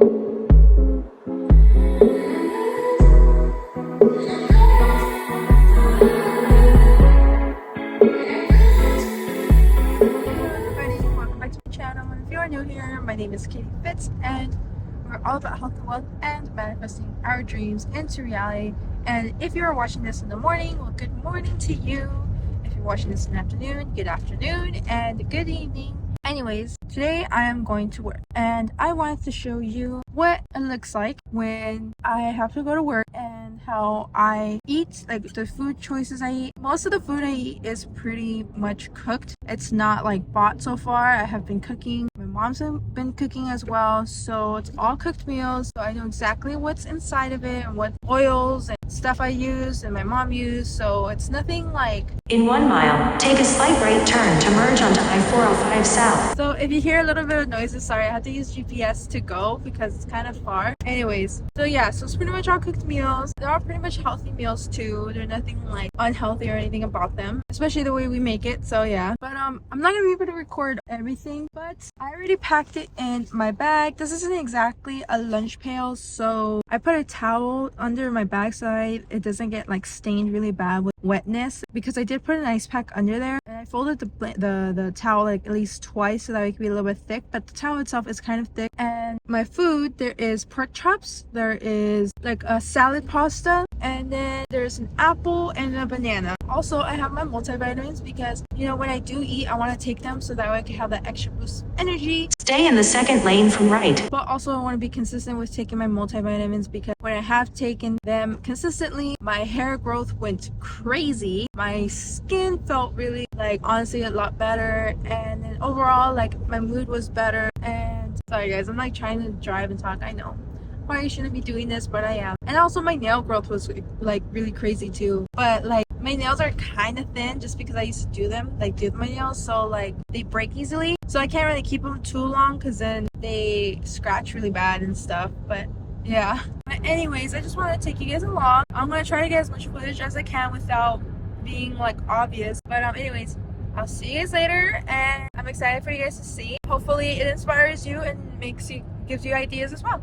New here, my name is Kitty Fitz, and we're all about health and wealth and manifesting our dreams into reality. And if you are watching this in the morning, well, good morning to you. If you're watching this in the afternoon, good afternoon and good evening. Anyways, today I am going to work, and I wanted to show you what it looks like when I have to go to work and how I eat, like the food choices I eat. Most of the food I eat is pretty much cooked. It's not like bought so far. I have been cooking. My mom's been cooking as well, so it's all cooked meals. So I know exactly what's inside of it and what oils and stuff I use and my mom used. So it's nothing like... In 1 mile, take a slight right turn to merge onto I-405 South. So if you hear a little bit of noises, sorry, I had to use GPS to go because it's kind of far. Anyways, so yeah, so it's pretty much all cooked meals. They're all pretty much healthy meals too. They're nothing like unhealthy or anything about them, especially the way we make it. So yeah, but I'm not gonna be able to record everything, but I already packed it in my bag. This isn't exactly a lunch pail, so I put a towel under my bag so it doesn't get like stained really bad with wetness, because I did put an ice pack under there, and I folded the towel like at least twice so that it could be a little bit thick, but the towel itself is kind of thick. And my food, there is pork chops, there is like a salad pasta, and then there's an apple and a banana. Also, I have my multivitamins because, you know, when I do eat, I want to take them so that way I can have that extra boost of energy. Stay in the second lane from right. But also I want to be consistent with taking my multivitamins, because when I have taken them consistently, my hair growth went crazy. My skin felt really, like, honestly a lot better, and then overall, like, my mood was better. And sorry guys, I'm like trying to drive and talk. I know probably shouldn't be doing this, but I am. And also my nail growth was like really crazy too, but like my nails are kind of thin just because I used to do my nails, so like they break easily, so I can't really keep them too long because then they scratch really bad and stuff. But yeah, but anyways, I just want to take you guys along. I'm gonna try to get as much footage as I can without being like obvious, but anyways, I'll see you guys later, and I'm excited for you guys to see. Hopefully it inspires you and gives you ideas as well.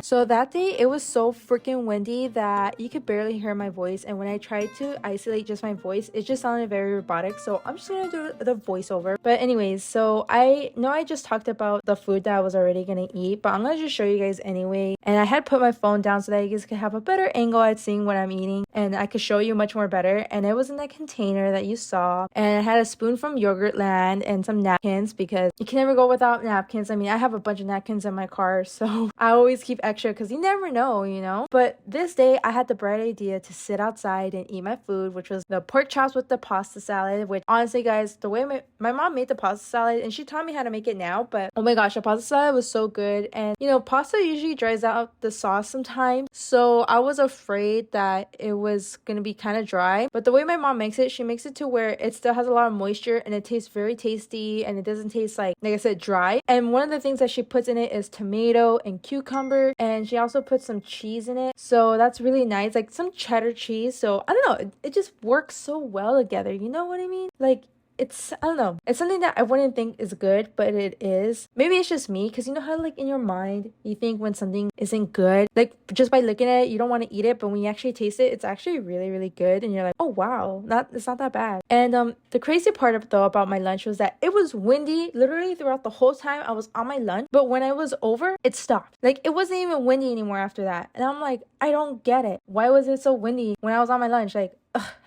So that day, it was so freaking windy that you could barely hear my voice. And when I tried to isolate just my voice, it just sounded very robotic. So I'm just going to do the voiceover. But anyways, so I know I just talked about the food that I was already going to eat, but I'm going to just show you guys anyway. And I had put my phone down so that you guys could have a better angle at seeing what I'm eating, and I could show you much more better. And it was in that container that you saw. And I had a spoon from Yogurtland and some napkins, because you can never go without napkins. I mean, I have a bunch of napkins in my car, so I always keep extra because you never know, you know. But this day I had the bright idea to sit outside and eat my food, which was the pork chops with the pasta salad, which honestly guys, the way my mom made the pasta salad, and she taught me how to make it now, but oh my gosh, the pasta salad was so good. And you know, pasta usually dries out the sauce sometimes, so I was afraid that it was gonna be kind of dry, but the way my mom makes it, she makes it to where it still has a lot of moisture and it tastes very tasty, and it doesn't taste like I said, dry. And one of the things that she puts in it is tomato and cucumber, and she also puts some cheese in it, so that's really nice, like some cheddar cheese. So I don't know, it just works so well together, you know what I mean? Like, it's, I don't know, it's something that I wouldn't think is good, but it is. Maybe it's just me, because you know how like in your mind you think when something isn't good, like just by looking at it you don't want to eat it, but when you actually taste it, it's actually really really good, and you're like, oh wow, it's not that bad. And the crazy part about my lunch was that it was windy literally throughout the whole time I was on my lunch, but when I was over, it stopped. Like, it wasn't even windy anymore after that, and I'm like, I don't get it. Why was it so windy when I was on my lunch? Like,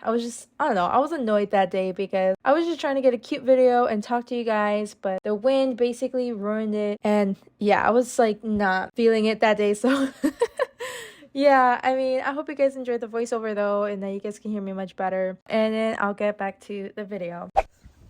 I was just, I don't know, I was annoyed that day because I was just trying to get a cute video and talk to you guys, but the wind basically ruined it. And yeah, I was like not feeling it that day, so yeah, I mean, I hope you guys enjoyed the voiceover though, and that you guys can hear me much better, and then I'll get back to the video.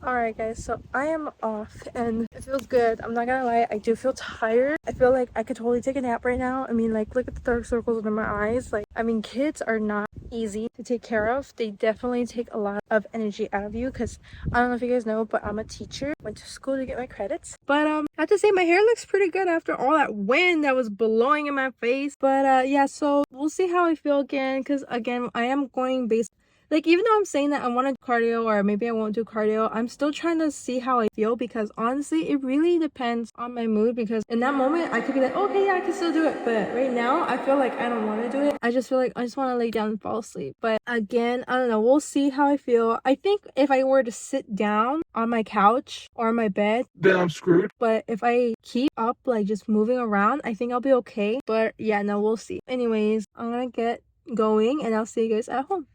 Alright guys, so I am off and it feels good. I'm not gonna lie, I do feel tired. I feel like I could totally take a nap right now. I mean, like, look at the dark circles under my eyes. Like, I mean, kids are not easy to take care of. They definitely take a lot of energy out of you because I don't know if you guys know, but I'm a teacher. Went to school to get my credits. But I have to say my hair looks pretty good after all that wind that was blowing in my face. But yeah, so we'll see how I feel again because again, I am going based like, even though I'm saying that I want to cardio or maybe I won't do cardio, I'm still trying to see how I feel because honestly, it really depends on my mood because in that moment, I could be like, okay, yeah, I can still do it. But right now, I feel like I don't want to do it. I just feel like I just want to lay down and fall asleep. But again, I don't know. We'll see how I feel. I think if I were to sit down on my couch or my bed, then I'm screwed. But if I keep up, like just moving around, I think I'll be okay. But yeah, no, we'll see. Anyways, I'm gonna get going and I'll see you guys at home.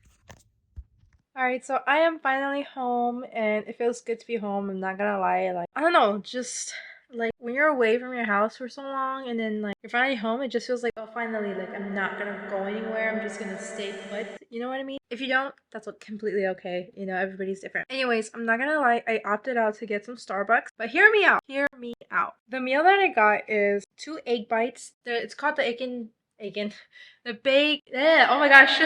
Alright, so I am finally home and it feels good to be home. I'm not gonna lie. Like, I don't know, just like when you're away from your house for so long and then like you're finally home, it just feels like, oh, finally, like I'm not gonna go anywhere. I'm just gonna stay put. You know what I mean? If you don't, that's completely okay. You know, everybody's different. Anyways, I'm not gonna lie. I opted out to get some Starbucks, but hear me out. Hear me out. The meal that I got is 2 egg bites. It's called the egg the oh my gosh.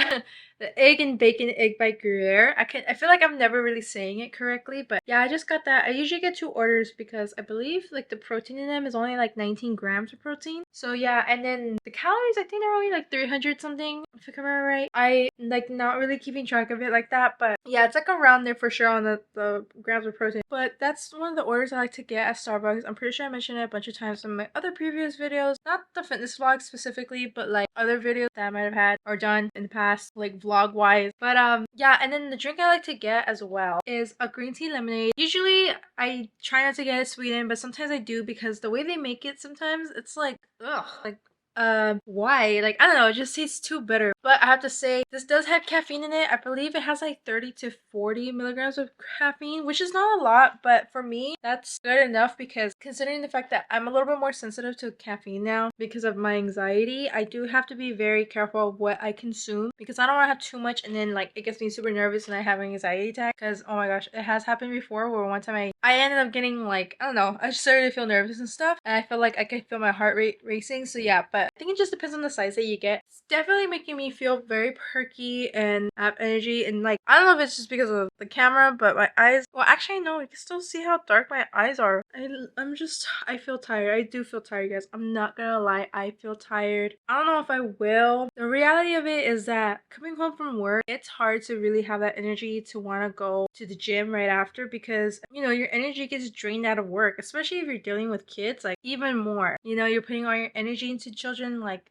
The egg and bacon egg bite Gruyere. I feel like I'm never really saying it correctly, but yeah, I just got that. I usually get 2 orders because I believe like the protein in them is only like 19 grams of protein. So yeah, and then the calories, I think they're only like 300 something, if I can remember right. I like not really keeping track of it like that, but yeah, it's like around there for sure on the grams of protein. But that's one of the orders I like to get at Starbucks. I'm pretty sure I mentioned it a bunch of times in my other previous videos. Not the fitness vlog specifically, but like other videos that I might have had or done in the past, like vlog wise. But yeah, and then the drink I like to get as well is a green tea lemonade. Usually I try not to get it sweetened, but sometimes I do because the way they make it sometimes it's like ugh, like why? Like, I don't know, it just tastes too bitter. But I have to say, this does have caffeine in it. I believe it has like 30 to 40 milligrams of caffeine, which is not a lot, but for me, that's good enough because considering the fact that I'm a little bit more sensitive to caffeine now because of my anxiety, I do have to be very careful of what I consume because I don't want to have too much and then like it gets me super nervous and I have an anxiety attack because oh my gosh, it has happened before where one time I ended up getting like, I don't know, I started to feel nervous and stuff and I felt like I could feel my heart rate racing. So yeah, but I think it just depends on the size that you get. It's definitely making me feel very perky and have energy and like, I don't know if it's just because of the camera, but my eyes, well actually no, you can still see how dark my eyes are. I feel tired. I do feel tired, guys. I'm not gonna lie, I feel tired. I don't know if I will. The reality of it is that coming home from work, it's hard to really have that energy to want to go to the gym right after because, you know, your energy gets drained out of work, especially if you're dealing with kids, like even more. You know, you're putting all your energy into children, like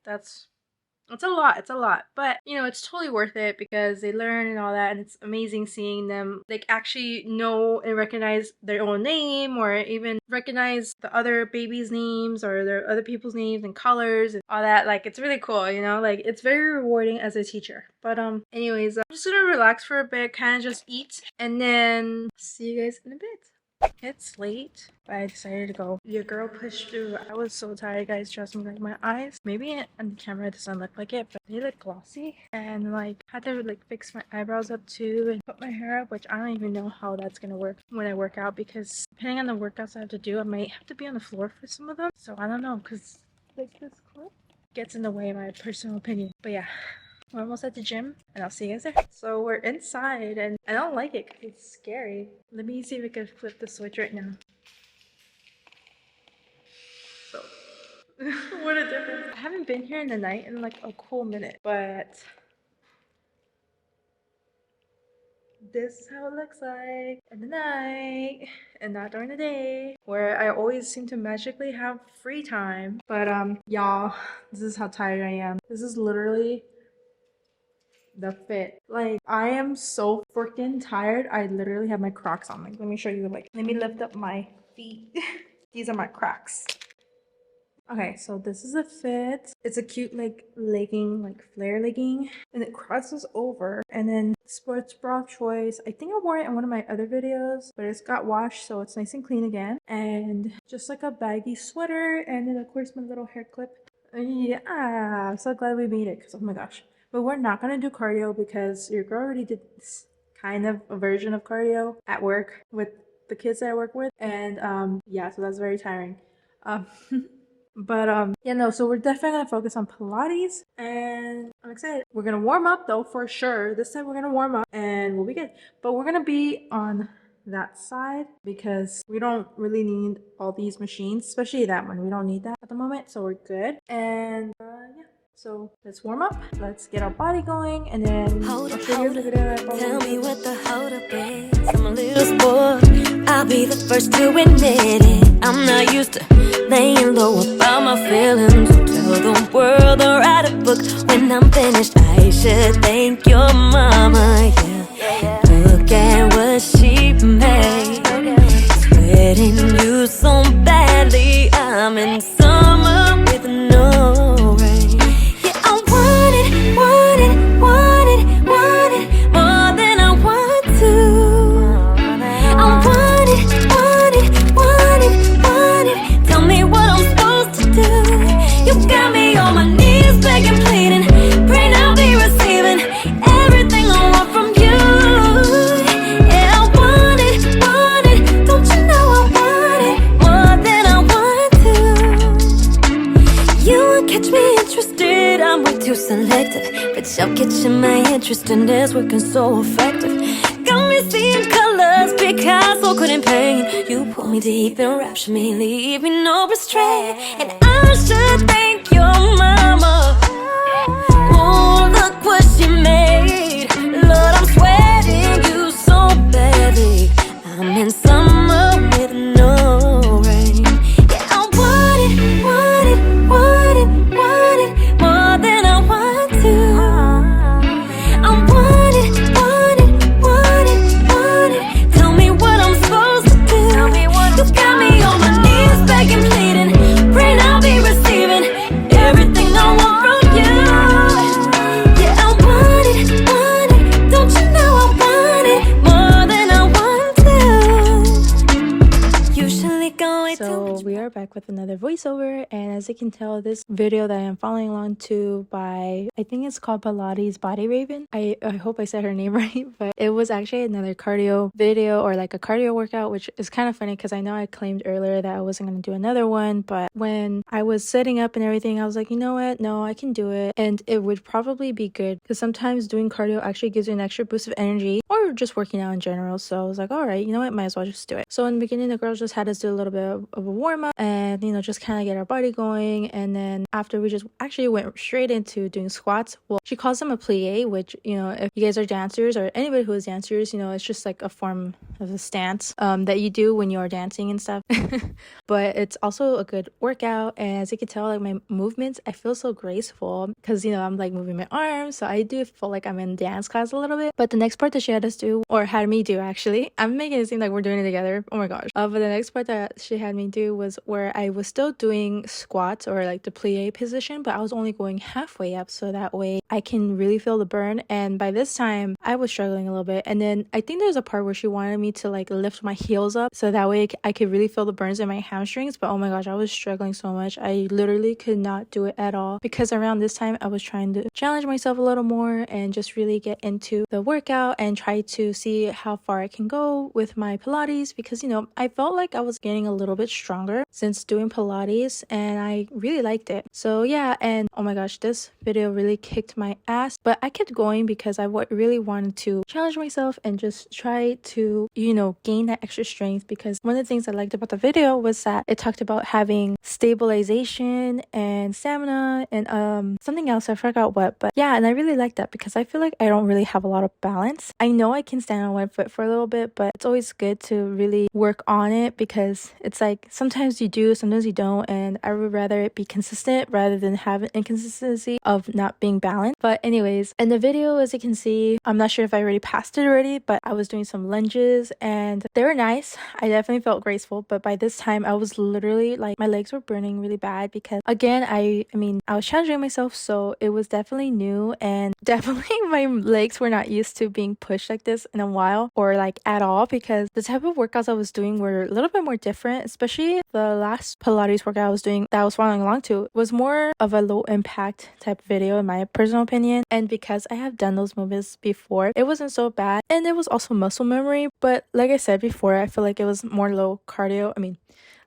it's a lot. It's a lot. But, you know, it's totally worth it because they learn and all that. And it's amazing seeing them like actually know and recognize their own name or even recognize the other babies' names or their other people's names and colors and all that. Like, it's really cool, you know? Like, it's very rewarding as a teacher. But, anyways, I'm just gonna relax for a bit, kind of just eat, and then see you guys in a bit. It's late, but I decided to go. Your girl pushed through. I was so tired, guys. Trust me, like my eyes, maybe on the camera it doesn't look like it, but they look glossy. And like, had to like fix my eyebrows up too and put my hair up, which I don't even know how that's gonna work when I work out because depending on the workouts I have to do, I might have to be on the floor for some of them. So I don't know, because like this clip gets in the way, in my personal opinion. But yeah. We're almost at the gym and I'll see you guys there. So we're inside and I don't like it because it's scary. Let me see if I can flip the switch right now. So, what a difference. I haven't been here in the night in like a cool minute, but this is how it looks like in the night and not during the day where I always seem to magically have free time. But y'all, this is how tired I am. This is literally the fit. Like, I am so freaking tired. I literally have my Crocs on. Like, let me show you. Like, let me lift up my feet. These are my Crocs. Okay, so this is a fit. It's a cute like legging, like flare legging, and it crosses over. And then sports bra choice. I think I wore it in one of my other videos, but it's got washed, so it's nice and clean again. And just like a baggy sweater, and then of course my little hair clip. Yeah, I'm so glad we made it because oh my gosh. But we're not gonna do cardio because your girl already did this kind of a version of cardio at work with the kids that I work with, and yeah, so that's very tiring. Um, But yeah, no, so we're definitely gonna focus on Pilates, and I'm excited. We're gonna warm up though for sure. This time we're gonna warm up and we'll be good. But we're gonna be on that side because we don't really need all these machines, especially that one. We don't need that at the moment, so we're good. And yeah. So let's warm up. Let's get our body going, and then I'll show you the video. Tell me what the hold up is. I'm a little spoiled. I'll be the first to admit it. I'm not used to laying low about my feelings. Tell the world or write a book when I'm finished. I should thank your mama. Yeah, look at what she made. Sweating you so badly. I'm in summer with no rain. Yeah, I want it, want it, want it, want it more than I want to. I want it, want it, want it, want it. Tell me what I'm supposed to do. You got me on my knees begging, pleading. Pray I'll be receiving everything I want from you. Yeah, I want it, want it. Don't you know I want it more than I want to. You won't catch me interested, I'm way too selective. But y'all catching my interest in this, working so effective. Got me seeing colors Picasso couldn't paint. You pull me deep and rapture me, leave me no restraint. And I should thank your mama. Oh, look what she made. Lord, I'm sweating you so badly. I'm in summer with no rain. Yeah, I want it, want it, want it, want it more than I want to. I want it, want it, want it, want it. Tell me what I'm supposed to do. You got me on my knees begging, pleading. Praying I'll be receiving everything I want from you. Yeah, I want it, want it. Don't you know I want it more than I want to. Usually go way too So much. we are back with another voiceover, and as you can tell, this video that I'm following along to by, I think it's called Pilates Body Raven. I hope I said her name right, but it was actually another cardio video, or like a cardio workout, which is kind of funny because I know I claimed earlier that I wasn't going to do another one, but when I was setting up and everything, I was like, you know what, no, I can do it, and it would probably be good because sometimes doing cardio actually gives you an extra boost of energy, or just working out in general. So I was like, all right, you know what, might as well just do it. So in the beginning, the girls just had us do a little bit of a warm up, and you know, just kind of get our body going. And then after, we just actually went straight into doing squats. Well, she calls them a plie, which, you know, if you guys are dancers or anybody who is dancers, you know, it's just like a form of a stance that you do when you're dancing and stuff. But it's also a good workout, and as you can tell, like my movements, I feel so graceful because, you know, I'm like moving my arms, so I do feel like I'm in dance class a little bit. But the next part that she had us do, or had me do actually, I'm making it seem like we're doing it together, oh my gosh, but the next part that she had me do was where I was still doing squats, or like the plie position, but I was only going halfway up, so that way I can really feel the burn. And by this time I was struggling a little bit, and then I think there's a part where she wanted me to like lift my heels up so that way I could really feel the burns in my hamstrings. But oh my gosh, I was struggling so much. I literally could not do it at all, because around this time I was trying to challenge myself a little more and just really get into the workout and try to see how far I can go with my Pilates, because, you know, I felt like I was getting a little bit stronger since doing Pilates, and I really liked it. So yeah, and oh my gosh, this video really kicked my ass, but I kept going because I really wanted to challenge myself and just try to, you know, gain that extra strength. Because one of the things I liked about the video was that it talked about having stabilization and stamina and something else, I forgot what, but yeah, and I really like that because I feel like I don't really have a lot of balance. I know I can stand on one foot for a little bit, but it's always good to really work on it, because it's like sometimes you do, sometimes you don't, and I would rather it be consistent rather than have an inconsistency of not being balanced. But anyways, in the video, as you can see, I'm not sure if I already passed it already, but I was doing some lunges and they were nice. I definitely felt graceful, but by this time I was literally like, my legs were burning really bad because again, I mean, I was challenging myself, so it was definitely new, and definitely my legs were not used to being pushed like this in a while, or like at all, because the type of workouts I was doing were a little bit more different. Especially the last Pilates workout I was doing, that I was following along to, was more of a low impact type video in my personal opinion, and because I have done those movements before, it wasn't so bad, and it was also muscle memory. But like I said before, I feel like it was more low cardio, I mean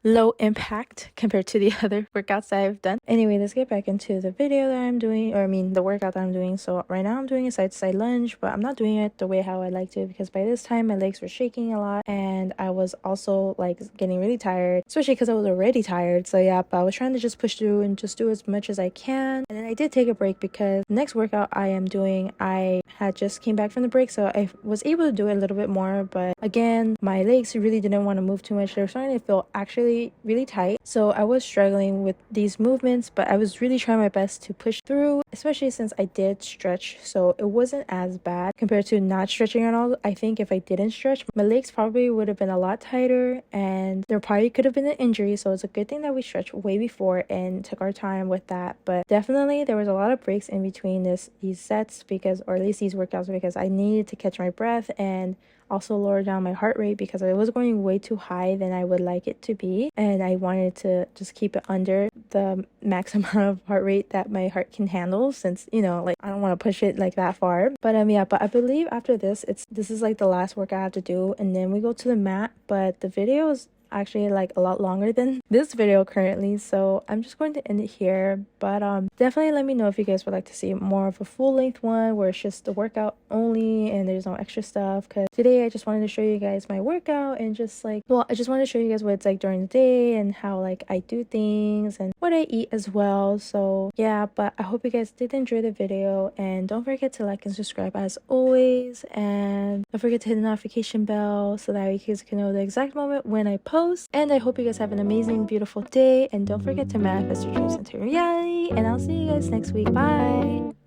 low impact compared to the other workouts that I've done. Anyway, let's get back into the video that I'm doing, or I mean the workout that I'm doing. So right now I'm doing a side to side lunge, but I'm not doing it the way how I like to, because by this time my legs were shaking a lot and I was also like getting really tired, especially because I was already tired. So yeah, but I was trying to just push through and just do as much as I can. And then I did take a break because the next workout I am doing, I had just came back from the break, so I was able to do it a little bit more, but again, my legs really didn't want to move too much. They were starting to feel actually really tight, so I was struggling with these movements, but I was really trying my best to push through, especially since I did stretch, so it wasn't as bad compared to not stretching at all. I think if I didn't stretch, my legs probably would have been a lot tighter and there probably could have been an injury, so it's a good thing that we stretched way before and took our time with that. But definitely there was a lot of breaks in between these sets, because, or at least these workouts, because I needed to catch my breath and also lower down my heart rate, because I was going way too high than I would like it to be, and I wanted to just keep it under the max amount of heart rate that my heart can handle, since, you know, like I don't want to push it like that far. But yeah, but I believe after this is like the last work I have to do, and then we go to the mat. But the video is actually like a lot longer than this video currently, so I'm just going to end it here. But definitely let me know if you guys would like to see more of a full length one where it's just the workout only and there's no extra stuff, because today I just wanted to show you guys my workout and just like, well, I just wanted to show you guys what it's like during the day and how like I do things and what I eat as well. So yeah, but I hope you guys did enjoy the video, and don't forget to like and subscribe as always, and don't forget to hit the notification bell so that you guys can know the exact moment when I post. And I hope you guys have an amazing, beautiful day, and don't forget to manifest your dreams into reality, and I'll see you guys next week. Bye.